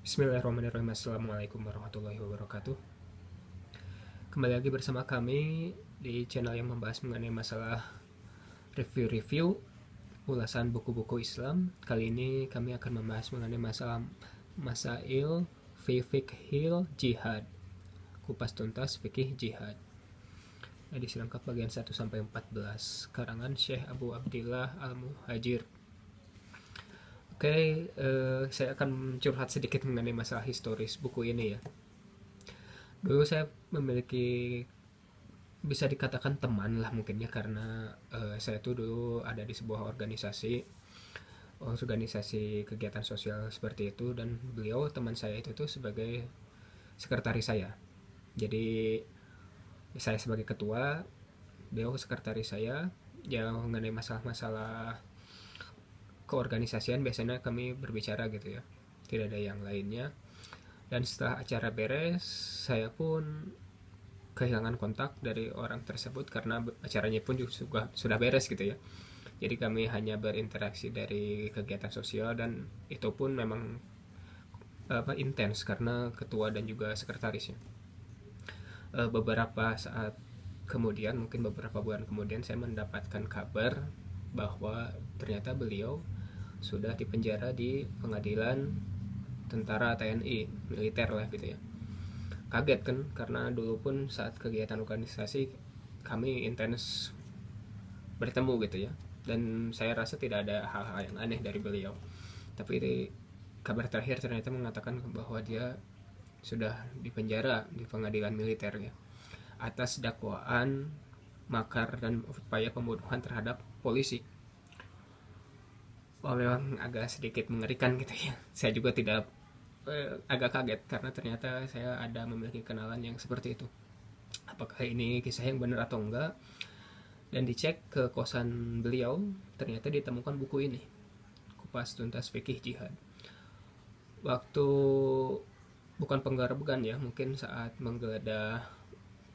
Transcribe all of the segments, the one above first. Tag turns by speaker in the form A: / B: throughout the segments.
A: Bismillahirrahmanirrahim. Assalamualaikum warahmatullahi wabarakatuh. Kembali lagi bersama kami di channel yang membahas mengenai masalah review-review ulasan buku-buku Islam. Kali ini kami akan membahas mengenai masalah Masail fi Fiqhil Jihad. Kupas tuntas fikih jihad. Edisi lengkap bagian 1 sampai 14 karangan Syekh Abu Abdillah Al-Muhajir. Oke, saya akan curhat sedikit mengenai masalah historis buku ini ya. Dulu saya memiliki, bisa dikatakan teman lah mungkin ya, karena saya tuh dulu ada di sebuah organisasi kegiatan sosial seperti itu, dan beliau teman saya itu tuh sebagai sekretaris saya. Jadi saya sebagai ketua, beliau sekretaris saya. Ya mengenai masalah-masalah keorganisasian biasanya kami berbicara gitu ya, tidak ada yang lainnya. Dan setelah acara beres, saya pun kehilangan kontak dari orang tersebut karena acaranya pun juga sudah beres gitu ya. Jadi kami hanya berinteraksi dari kegiatan sosial, dan itu pun memang intens karena ketua dan juga sekretarisnya. Beberapa saat kemudian, mungkin beberapa bulan kemudian, saya mendapatkan kabar bahwa ternyata beliau sudah dipenjara di pengadilan tentara TNI militer lah gitu ya. Kaget kan, karena dulu pun saat kegiatan organisasi kami intens bertemu gitu ya, dan saya rasa tidak ada hal-hal yang aneh dari beliau. Tapi kabar terakhir ternyata mengatakan bahwa dia sudah dipenjara di pengadilan militer ya, atas dakwaan makar dan upaya pembunuhan terhadap polisi. Wah, memang agak sedikit mengerikan gitu ya. Saya juga tidak agak kaget karena ternyata saya ada memiliki kenalan yang seperti itu. Apakah ini kisah yang benar atau enggak? Dan dicek ke kosan beliau, ternyata ditemukan buku ini, Kupas Tuntas Fikih Jihad. Waktu bukan penggerebekan ya, mungkin saat menggeledah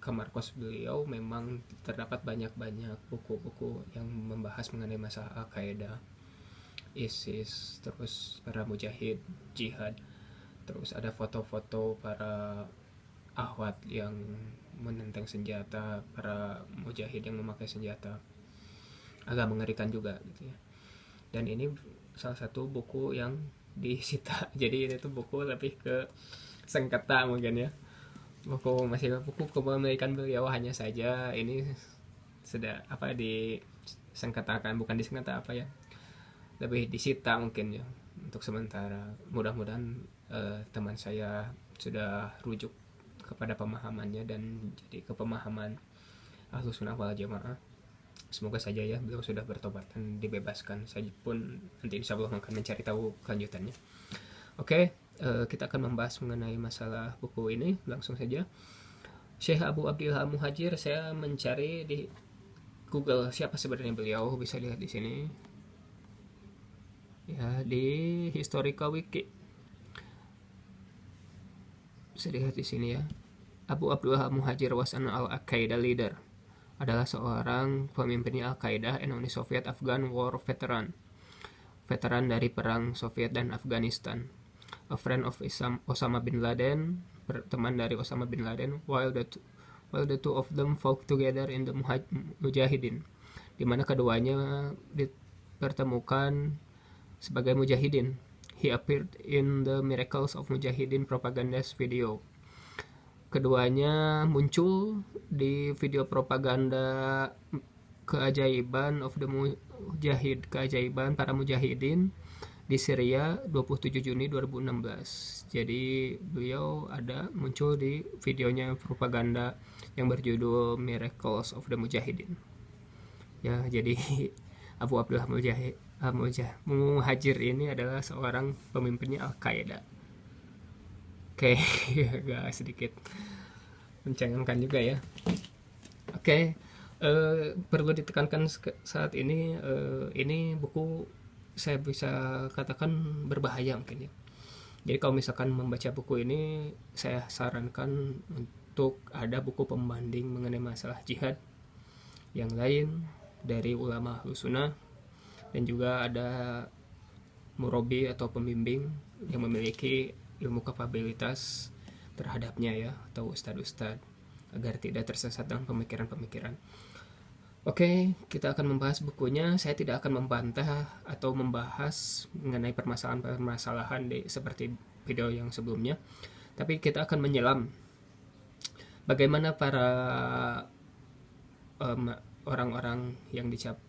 A: kamar kos beliau memang terdapat banyak-banyak buku-buku yang membahas mengenai masalah Al-Qaeda, ISIS, terus para mujahid jihad, terus ada foto-foto para ahwat yang menenteng senjata, para mujahid yang memakai senjata. Agak mengerikan juga gitu ya. Dan ini salah satu buku yang disita. Jadi ini tuh buku lebih ke sengketa mungkin ya. Buku kepemilikan beliau, hanya saja ini sudah disengketakan, bukan disengketa apa ya, lebih disita mungkin ya untuk sementara. Mudah-mudahan teman saya sudah rujuk kepada pemahamannya dan jadi ke pemahaman Ahlus Sunnah wal Jamaah. Semoga saja ya beliau sudah bertobat dan dibebaskan. Saya pun nanti insya Allah akan mencari tahu kelanjutannya. Oke, kita akan membahas mengenai masalah buku ini langsung saja. Syekh Abu Abdillah Muhajir, saya mencari di Google siapa sebenarnya beliau, bisa lihat di sini ya, di Historical Wiki bisa lihat di sini ya. Abu Abdullah Muhajir was an Al-Qaeda leader, adalah seorang pemimpinnya Al-Qaeda and Uni Soviet Afghan War veteran dari perang Soviet dan Afghanistan. A friend of Osama bin Laden, teman dari Osama bin Laden, while the two of them fought together in the Mujahidin, di mana keduanya dipertemukan sebagai mujahidin. He appeared in the Miracles of Mujahidin propaganda video. Keduanya muncul di video propaganda keajaiban of the Mujahid, keajaiban para mujahidin di Syria 27 Juni 2016. Jadi beliau ada muncul di videonya propaganda yang berjudul Miracles of the Mujahidin. Ya, jadi Abu Abdullah Muhajir ini adalah seorang pemimpinnya Al-Qaeda. Oke, agak sedikit mencengangkan juga ya. Oke, perlu ditekankan saat ini buku saya bisa katakan berbahaya mungkin ya. Jadi kalau misalkan membaca buku ini, saya sarankan untuk ada buku pembanding mengenai masalah jihad yang lain dari ulama Ahlus Sunnah, dan juga ada murabi atau pembimbing yang memiliki ilmu kapabilitas terhadapnya ya, atau ustadz-ustadz, agar tidak tersesat dalam pemikiran-pemikiran. Oke, kita akan membahas bukunya. Saya tidak akan membantah atau membahas mengenai permasalahan-permasalahan seperti video yang sebelumnya, tapi kita akan menyelam bagaimana para orang-orang yang dicap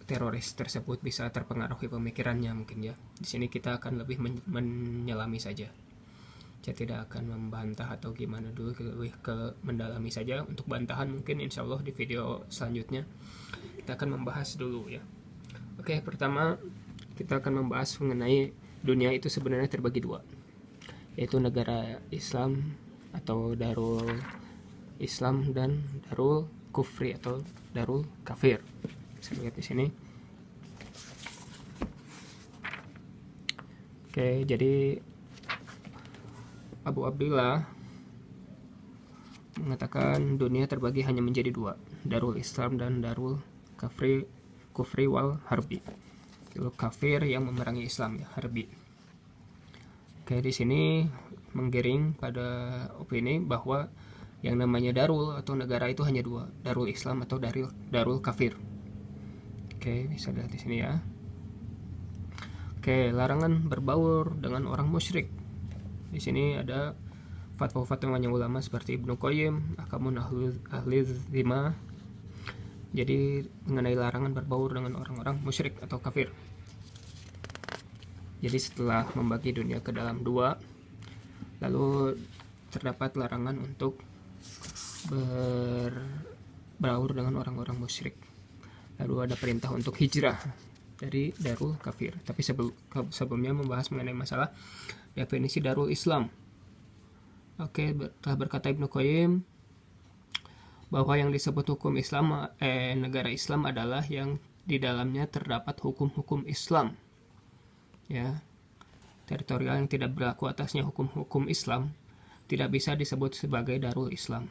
A: teroris tersebut bisa terpengaruhi pemikirannya mungkin ya. Di sini kita akan lebih menyelami saja. Saya tidak akan membantah atau gimana dulu, lebih ke mendalami saja. Untuk bantahan mungkin insya Allah di video selanjutnya kita akan membahas dulu ya. Oke, pertama kita akan membahas mengenai dunia itu sebenarnya terbagi dua, yaitu negara Islam atau Darul Islam dan Darul Kufri atau Darul Kafir. Saya lihat di sini. Oke, jadi Abu Abdullah mengatakan dunia terbagi hanya menjadi dua, Darul Islam dan Darul Kufri wal Harbi. Darul Kafir yang memerangi Islam ya, Harbi. Oke, di sini menggiring pada opini bahwa yang namanya Darul atau negara itu hanya dua, Darul Islam atau Darul Kafir. Oke, bisa lihat di sini ya. Oke, larangan berbaur dengan orang musyrik. Di sini ada fatwa-fatwanya ulama seperti Ibnu Qayyim, Ahkamun Ahli Zimah. Jadi mengenai larangan berbaur dengan orang-orang musyrik atau kafir. Jadi setelah membagi dunia ke dalam dua, lalu terdapat larangan untuk berbaur dengan orang-orang musyrik. Lalu ada perintah untuk hijrah dari Darul Kafir. Tapi sebelumnya membahas mengenai masalah definisi Darul Islam. Oke, telah berkata Ibnu Qayyim bahwa yang disebut hukum Islam, negara Islam adalah yang di dalamnya terdapat hukum-hukum Islam. Ya, teritorial yang tidak berlaku atasnya hukum-hukum Islam tidak bisa disebut sebagai Darul Islam,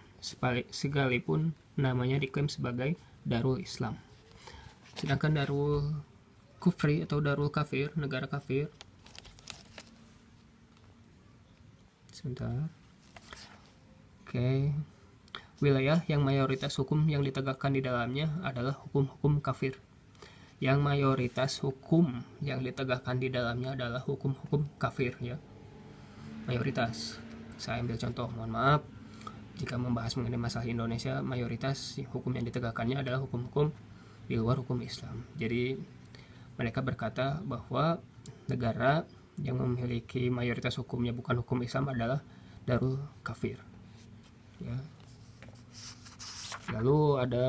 A: sekalipun namanya diklaim sebagai Darul Islam. Sedangkan Darul Kufri atau Darul Kafir, negara kafir, sebentar. Oke. Wilayah yang mayoritas hukum yang ditegakkan di dalamnya adalah hukum-hukum kafir. Yang mayoritas hukum yang ditegakkan di dalamnya adalah hukum-hukum kafir ya. Mayoritas. Saya ambil contoh, mohon maaf. Jika membahas mengenai masalah Indonesia, mayoritas hukum yang ditegakkannya adalah hukum-hukum di luar hukum Islam. Jadi mereka berkata bahwa negara yang memiliki mayoritas hukumnya bukan hukum Islam adalah Darul Kafir ya. Lalu ada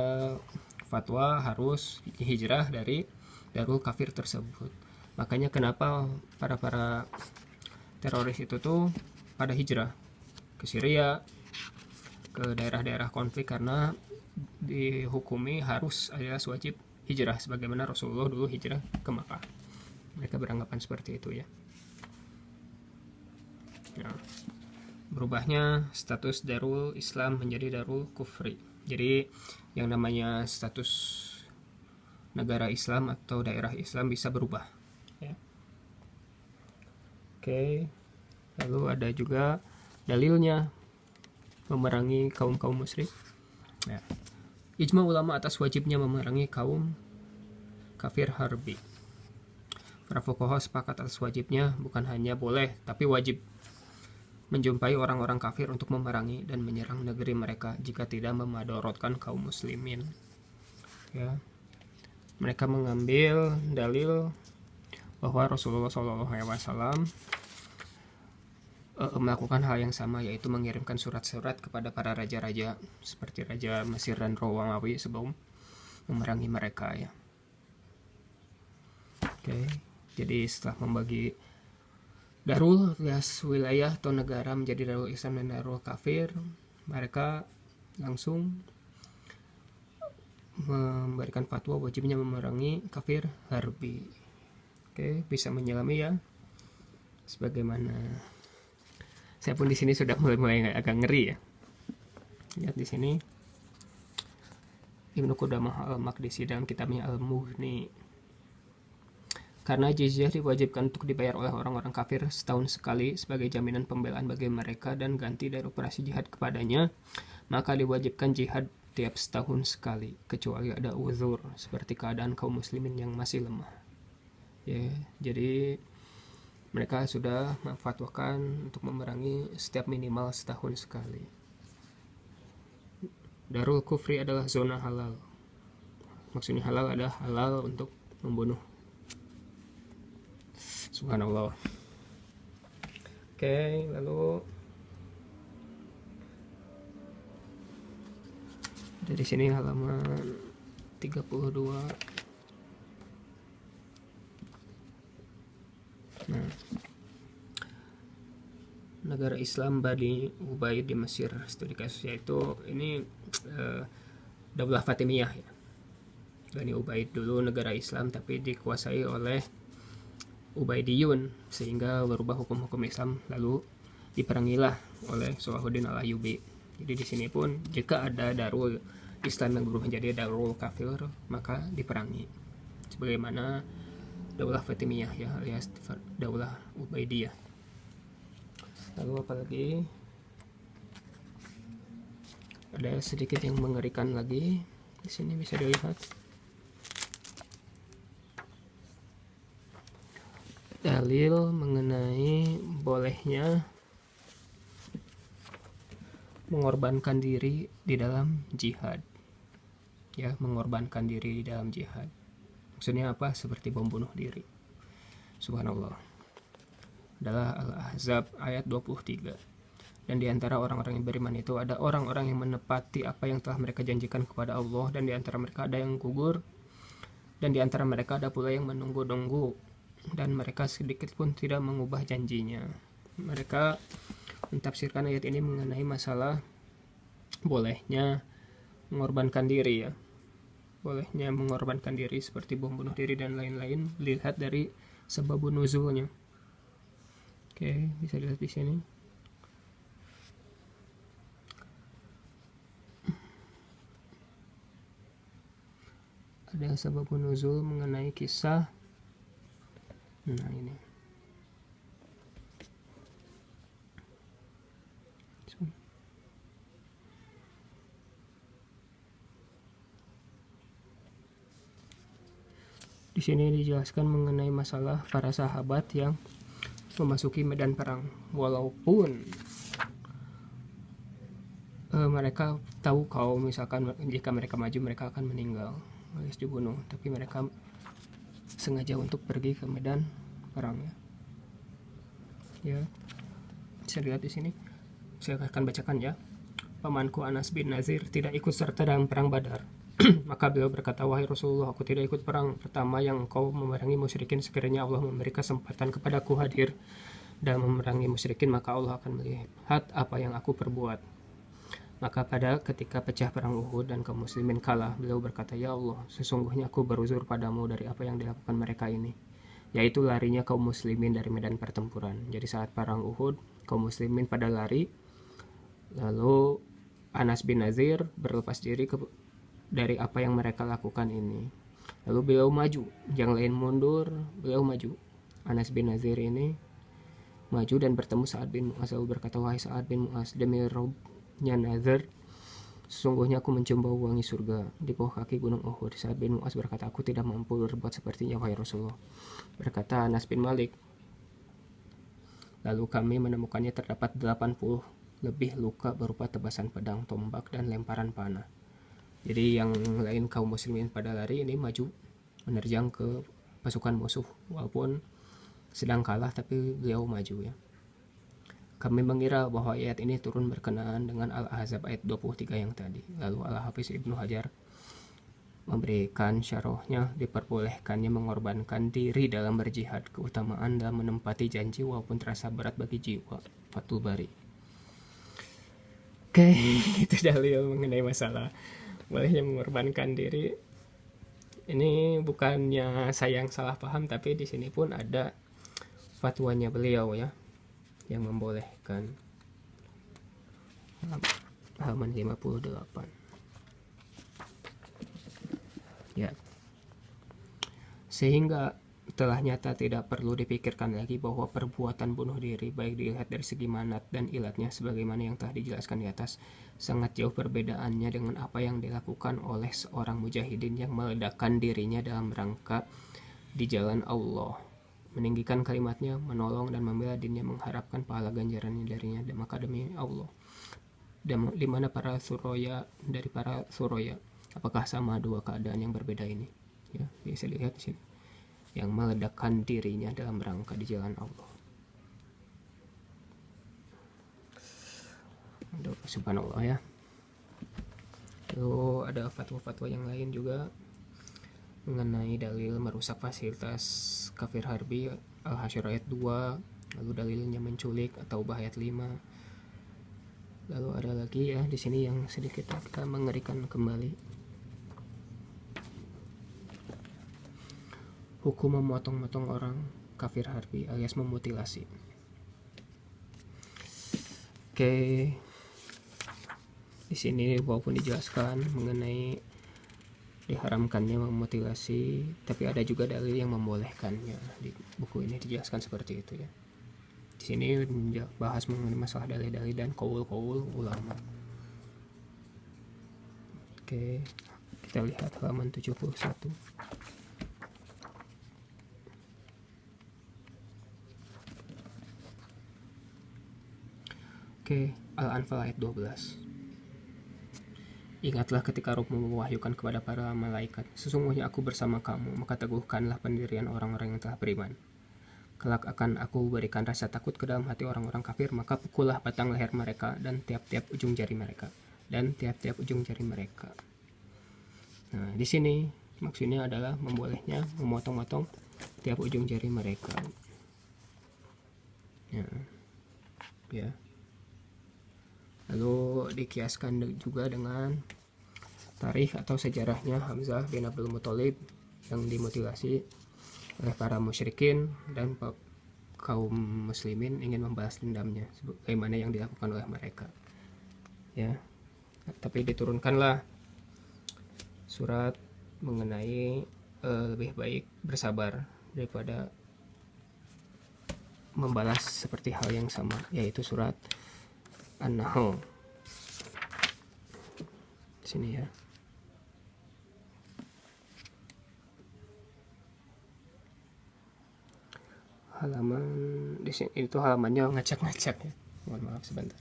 A: fatwa harus hijrah dari Darul Kafir tersebut. Makanya kenapa para teroris itu tuh pada hijrah ke Syria, ke daerah-daerah konflik, karena dihukumi harus alias wajib hijrah sebagaimana Rasulullah dulu hijrah ke Makkah. Mereka beranggapan seperti itu ya. Nah, berubahnya status Darul Islam menjadi Darul Kufri. Jadi yang namanya status negara Islam atau daerah Islam bisa berubah ya. Oke. Lalu ada juga dalilnya memerangi kaum-kaum musyrik. Ya. Ijma ulama atas wajibnya memerangi kaum kafir harbi. Para fuqaha sepakat atas wajibnya, bukan hanya boleh tapi wajib menjumpai orang-orang kafir untuk memerangi dan menyerang negeri mereka jika tidak memadorotkan kaum muslimin ya. Mereka mengambil dalil bahwa Rasulullah SAW melakukan hal yang sama, yaitu mengirimkan surat-surat kepada para raja-raja seperti Raja Mesir dan Romawi sebelum memerangi mereka ya. Oke, jadi setelah membagi Darul alias wilayah atau negara menjadi Darul Islam dan Darul Kafir, mereka langsung memberikan fatwa wajibnya memerangi kafir harbi. Oke, bisa menyelami ya. Sebagaimana saya pun di sini sudah mulai agak ngeri ya. Lihat di sini Ibnu Qudamah al-Maqdisi dalam kitabnya Al-Mughni Karena jizyah diwajibkan untuk dibayar oleh orang-orang kafir setahun sekali sebagai jaminan pembelaan bagi mereka dan ganti dari operasi jihad kepadanya, maka diwajibkan jihad tiap setahun sekali, kecuali ada uzur seperti keadaan kaum muslimin yang masih lemah. Ya, jadi mereka sudah memfatwakan untuk memerangi setiap minimal setahun sekali. Darul Kufri adalah zona halal. Maksudnya halal adalah halal untuk membunuh. Subhanallah. Oke, lalu dari sini halaman 32. Nah, negara Islam Bani Ubaid di Mesir, studi kasusnya itu ini Daulah Fatimiyah ya. Bani Ubaid dulu negara Islam tapi dikuasai oleh Ubaidiyun sehingga berubah hukum-hukum Islam, lalu diperangilah oleh Salahuddin Al-Ayyubi. Jadi di sini pun jika ada Darul Islam yang berubah menjadi Darul Kafir maka diperangi. Sebagaimana Daulah Fatimiyah ya, alias Daulah Ubaidiyah. Lalu apalagi ada sedikit yang mengerikan lagi di sini bisa dilihat. Dalil mengenai bolehnya mengorbankan diri di dalam jihad. Ya, mengorbankan diri di dalam jihad. Maksudnya apa? Seperti bom bunuh diri. Subhanallah. Adalah Al-Ahzab ayat 23. Dan di antara orang-orang yang beriman itu ada orang-orang yang menepati apa yang telah mereka janjikan kepada Allah, dan di antara mereka ada yang gugur, dan di antara mereka ada pula yang menunggu-nunggu, dan mereka sedikit pun tidak mengubah janjinya. Mereka mentafsirkan ayat ini mengenai masalah bolehnya mengorbankan diri ya. Bolehnya mengorbankan diri seperti bom bunuh diri dan lain-lain dilihat dari sebabun nuzulnya. Oke, bisa dilihat di sini. Ada sebabun nuzul mengenai kisah. Nah, ini. Di sini dijelaskan mengenai masalah para sahabat yang memasuki medan perang, walaupun mereka tahu kalau misalkan jika mereka maju mereka akan meninggal alias dibunuh, tapi mereka sengaja untuk pergi ke medan perang ya. Bisa lihat di sini, saya akan bacakan ya. Pamanku Anas bin Nazir tidak ikut serta dalam perang Badar. Maka beliau berkata, wahai Rasulullah, aku tidak ikut perang pertama yang engkau memerangi musyrikin. Sekiranya Allah memberi kesempatan kepadaku hadir dan memerangi musyrikin, maka Allah akan melihat apa yang aku perbuat. Maka pada ketika pecah perang Uhud dan kaum muslimin kalah, beliau berkata, ya Allah, sesungguhnya aku beruzur padamu dari apa yang dilakukan mereka ini, yaitu larinya kaum muslimin dari medan pertempuran. Jadi saat perang Uhud, kaum muslimin pada lari, lalu Anas bin Nazir berlepas diri dari apa yang mereka lakukan ini. Lalu beliau maju, yang lain mundur, beliau maju. Anas bin Nazir ini maju dan bertemu Sa'ad bin Mu'az, lalu berkata, wahai Sa'ad bin Mu'az, demi Rabbnya Nazir, sesungguhnya aku mencium bau wangi surga di bawah kaki gunung Uhud. Sa'ad bin Mu'az berkata, aku tidak mampu berbuat sepertinya wahai Rasulullah. Berkata Anas bin Malik, lalu kami menemukannya terdapat 80 lebih luka berupa tebasan pedang, tombak, dan lemparan panah. Jadi yang lain kaum muslimin pada lari, ini maju menerjang ke pasukan musuh, walaupun sedang kalah tapi beliau maju ya. Kami mengira bahwa ayat ini turun berkenaan dengan Al-Ahzab ayat 23 yang tadi. Lalu Al-Hafiz Ibnu Hajar memberikan syarahnya, diperbolehkannya mengorbankan diri dalam berjihad, keutamaan dalam menempati janji walaupun terasa berat bagi jiwa. Fathul Bari. Oke, itu dalil mengenai masalah bolehnya mengorbankan diri. Ini bukannya saya yang salah paham, tapi di sini pun ada fatwanya beliau ya yang membolehkan. Halaman 58. Ya. Sehingga telah nyata tidak perlu dipikirkan lagi bahwa perbuatan bunuh diri baik dilihat dari segi manat dan ilatnya sebagaimana yang telah dijelaskan di atas sangat jauh perbedaannya dengan apa yang dilakukan oleh seorang mujahidin yang meledakkan dirinya dalam rangka di jalan Allah, meninggikan kalimatnya, menolong dan membela dinnya, mengharapkan pahala ganjarannya darinya, dan maka demi Allah, dan di mana para suroya dari para suroya, apakah sama dua keadaan yang berbeda ini? Ya, bisa dilihat di sini, yang meledakkan dirinya dalam rangka di jalan Allah. Aduh, subhanallah ya. Lalu ada fatwa-fatwa yang lain juga mengenai dalil merusak fasilitas kafir harbi, Al-Hasyr ayat 2, lalu dalilnya menculik atau ayat 5. Lalu ada lagi ya di sini yang sedikit agak mengerikan kembali. Hukum memotong-motong orang kafir harbi alias memutilasi. Oke. Di sini walaupun dijelaskan mengenai diharamkannya memutilasi, tapi ada juga dalil yang membolehkannya. Di buku ini dijelaskan seperti itu ya. Di sini bahas mengenai masalah dalil-dalil dan qaul-qaul ulama. Oke, kita lihat halaman 71. Oke, Al-Anfal ayat 12. Ingatlah ketika Rabbmu mewahyukan kepada para malaikat, sesungguhnya aku bersama kamu, maka teguhkanlah pendirian orang-orang yang telah beriman. Kelak akan aku berikan rasa takut ke dalam hati orang-orang kafir, maka pukullah batang leher mereka dan tiap-tiap ujung jari mereka. Nah, di sini maksudnya adalah membolehnya memotong-motong tiap ujung jari mereka. Ya. Lalu dikiaskan juga dengan tarikh atau sejarahnya Hamzah bin Abdul Muthalib yang dimutilasi oleh para musyrikin dan kaum muslimin ingin membalas dendamnya sebagaimana yang dilakukan oleh mereka. Ya. Tapi diturunkanlah surat mengenai lebih baik bersabar daripada membalas seperti hal yang sama, yaitu surat An-Nahl. Sini ya. Halaman di sini itu halamannya ngacak-ngacak ya. Mohon maaf sebentar.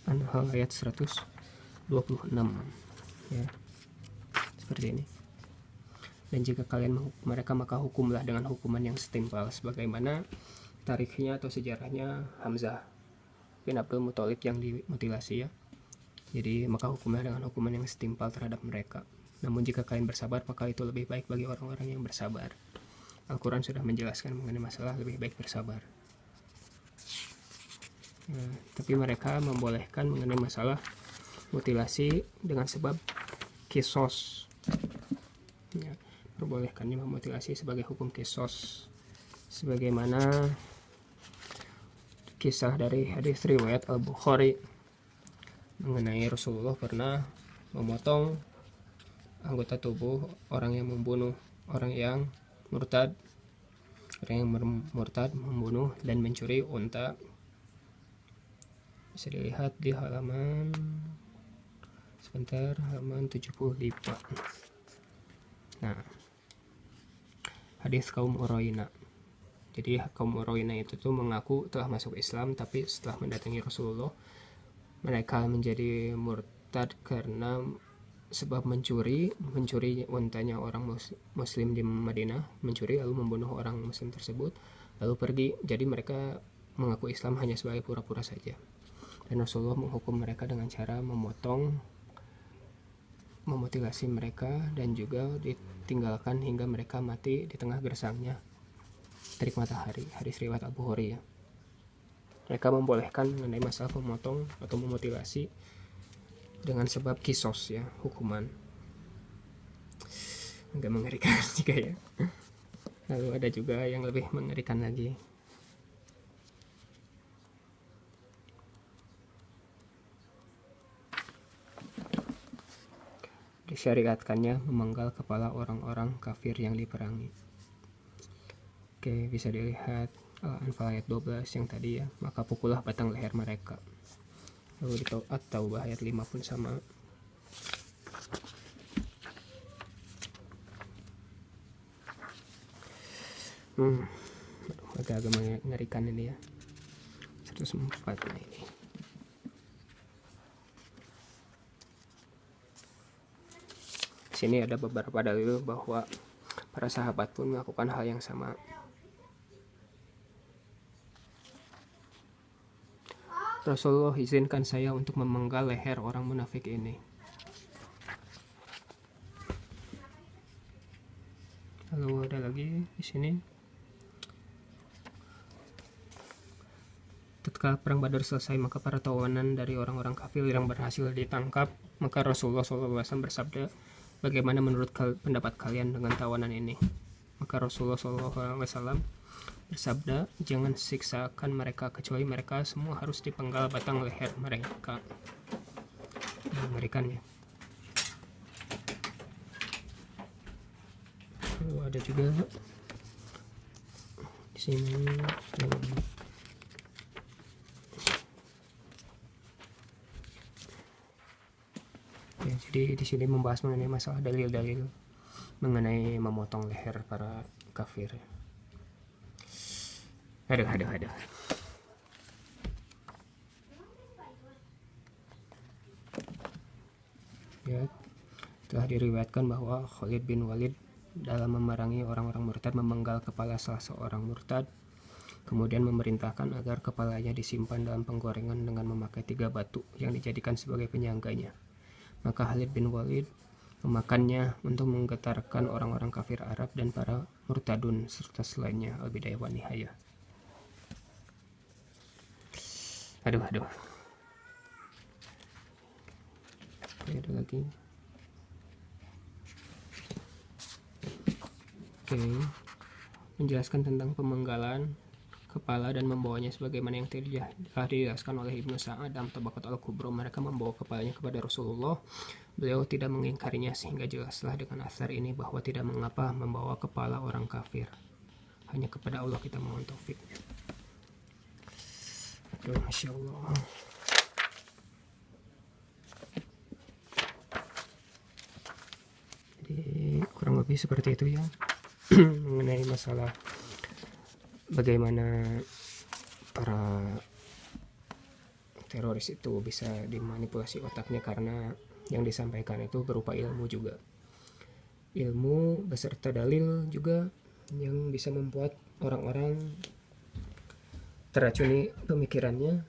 A: An-Nahl ayat 126 ya. Seperti ini. Dan jika kalian menghukum mereka, maka hukumlah dengan hukuman yang setimpal sebagaimana tarikhnya atau sejarahnya Hamzah bin Abdul Muthalib yang dimutilasi ya. Jadi maka hukumlah dengan hukuman yang setimpal terhadap mereka. Namun jika kalian bersabar, maka itu lebih baik bagi orang-orang yang bersabar. Al-Quran sudah menjelaskan mengenai masalah lebih baik bersabar. Nah, tapi mereka membolehkan mengenai masalah mutilasi dengan sebab kisos. Ya, perbolehkannya memutilasi sebagai hukum kisos, sebagaimana kisah dari hadis riwayat Al-Bukhari mengenai Rasulullah pernah memotong anggota tubuh orang yang membunuh orang yang murtad membunuh dan mencuri unta. Bisa dilihat di halaman 75. Nah, hadis kaum Uraina. Jadi kaum Uraina itu tuh mengaku telah masuk Islam, tapi setelah mendatangi Rasulullah mereka menjadi murtad karena sebab mencuri untanya orang muslim di Madinah, mencuri lalu membunuh orang muslim tersebut lalu pergi. Jadi mereka mengaku Islam hanya sebagai pura-pura saja, dan Rasulullah menghukum mereka dengan cara memutilasi mereka dan juga ditinggalkan hingga mereka mati di tengah gersangnya terik matahari. Hadis riwayat Abu Hurairah. Mereka membolehkan mengenai masalah memotong atau memutilasi dengan sebab kisos ya, hukuman. Agak mengerikan juga ya. Lalu ada juga yang lebih mengerikan lagi. disyariatkannya memenggal kepala orang-orang kafir yang diperangi. Oke, bisa dilihat Al-Anfal ayat 12 yang tadi ya, maka pukullah batang leher mereka. Lalu di At-Taubah ayat 5 pun sama. Agak-agak mengerikan ini ya. 104 ini. Di sini ada beberapa dalil bahwa para sahabat pun melakukan hal yang sama. Rasulullah izinkan saya untuk memenggal leher orang munafik ini. Lalu ada lagi di sini. Tatkala perang Badar selesai, maka para tawanan dari orang-orang kafir yang berhasil ditangkap, maka Rasulullah SAW bersabda, bagaimana menurut pendapat kalian dengan tawanan ini? Maka Rasulullah SAW bersabda, jangan siksakan mereka kecuali mereka semua harus dipenggal batang leher mereka. Mengerikan ya. Lalu ada juga di sini ya, jadi di sini membahas mengenai masalah dalil-dalil mengenai memotong leher para kafir. Aduh. Ya, telah diriwayatkan bahwa Khalid bin Walid dalam memerangi orang-orang murtad memenggal kepala salah seorang murtad, kemudian memerintahkan agar kepalanya disimpan dalam penggorengan dengan memakai 3 batu yang dijadikan sebagai penyangganya. Maka Khalid bin Walid memakannya untuk menggetarkan orang-orang kafir Arab dan para murtadun serta selainnya. Al-Bidayah wa Nihayah. Aduh. Ada lagi. Oke. Menjelaskan tentang pemenggalan kepala dan membawanya sebagaimana yang telah dijelaskan oleh Ibnu Sa'ad dalam Tabaqat Al-Kubra. Mereka membawa kepalanya kepada Rasulullah. Beliau tidak mengingkarinya, sehingga jelaslah dengan asar ini bahwa tidak mengapa membawa kepala orang kafir. Hanya kepada Allah kita mohon taufiknya. Masya Allah. Jadi kurang lebih seperti itu ya. Mengenai masalah bagaimana para teroris itu bisa dimanipulasi otaknya, karena yang disampaikan itu berupa ilmu juga, ilmu beserta dalil juga yang bisa membuat orang-orang teracuni pemikirannya.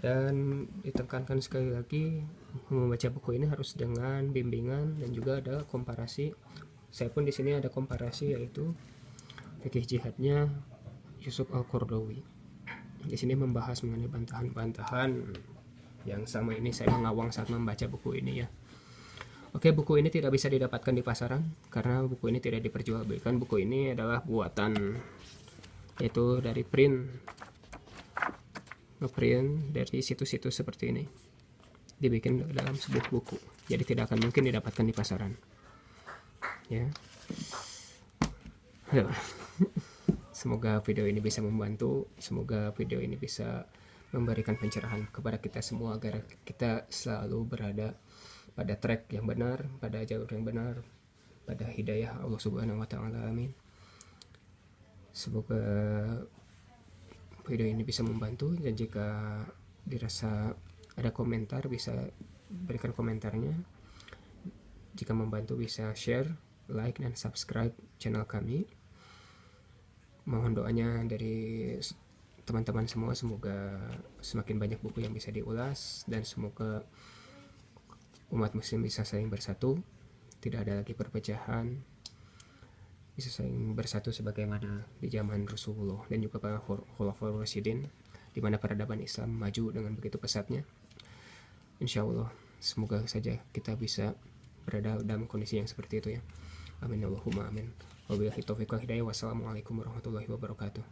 A: Dan ditekankan sekali lagi, membaca buku ini harus dengan bimbingan dan juga ada komparasi. Saya pun di sini ada komparasi, yaitu fikih jihadnya Yusuf Al-Qaradawi. Di sini membahas mengenai bantahan-bantahan yang sama ini saya mengawang saat membaca buku ini ya. Oke, buku ini tidak bisa didapatkan di pasaran karena buku ini tidak diperjualbelikan. Buku ini adalah buatan, yaitu dari ngeprint dari situs-situs seperti ini, dibikin dalam sebuah buku, jadi tidak akan mungkin didapatkan di pasaran ya. Semoga video ini bisa membantu, semoga video ini bisa memberikan pencerahan kepada kita semua agar kita selalu berada pada track yang benar, pada jalur yang benar, pada hidayah Allah Subhanahu wa taala. Amin. Semoga video ini bisa membantu, dan jika dirasa ada komentar bisa berikan komentarnya. Jika membantu bisa share, like, dan subscribe channel kami. Mohon doanya dari teman-teman semua, semoga semakin banyak buku yang bisa diulas, dan semoga umat muslim bisa saling bersatu, tidak ada lagi perpecahan, bisa saling bersatu sebagaimana di zaman Rasulullah dan juga para Khulafaur Rasyidin, di mana peradaban Islam maju dengan begitu pesatnya. Insya Allah, semoga saja kita bisa berada dalam kondisi yang seperti itu ya. Amin Allahumma amin. Wabillahi taufiq wal hidayah. Wassalamualaikum warahmatullahi wabarakatuh.